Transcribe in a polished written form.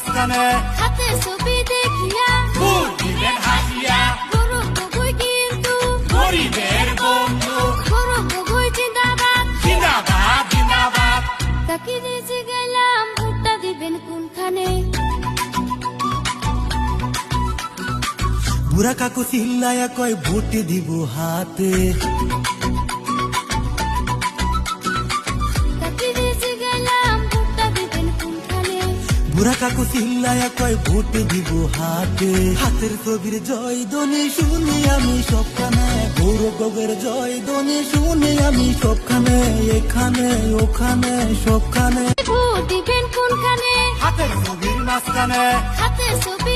মাঝখানে হাতে ছবি দেখিয়া ভোট দিবেন হাসিয়া গরু গগৈ কিন্তু গরিবের বন্ধু গরু গগৈ জিন্দাবাদ জিন্দাবাদ জিন্দাবাদ। তাকে নিচে গেলাম ভোটটা দিবেন কোনখানে বুড়া কাকু চিল্লায়া কয় ভোট দিব হাতে তাকে নিচে গেলাম ভোটটা দিবেন কোনখানে বুড়া কাকু চিল্লায়া কয় ভোট দিব হাতে হাতের ছবির জয় ধ্বনি শুনি আমি সবখানে গৌর গগের জয় ধ্বনি শুনি আমি সবখানে এখানে ওখানে সবখানে ভোট দিবেন কোনখানে হাতের ছবির মাঝখানে হাতে ছবি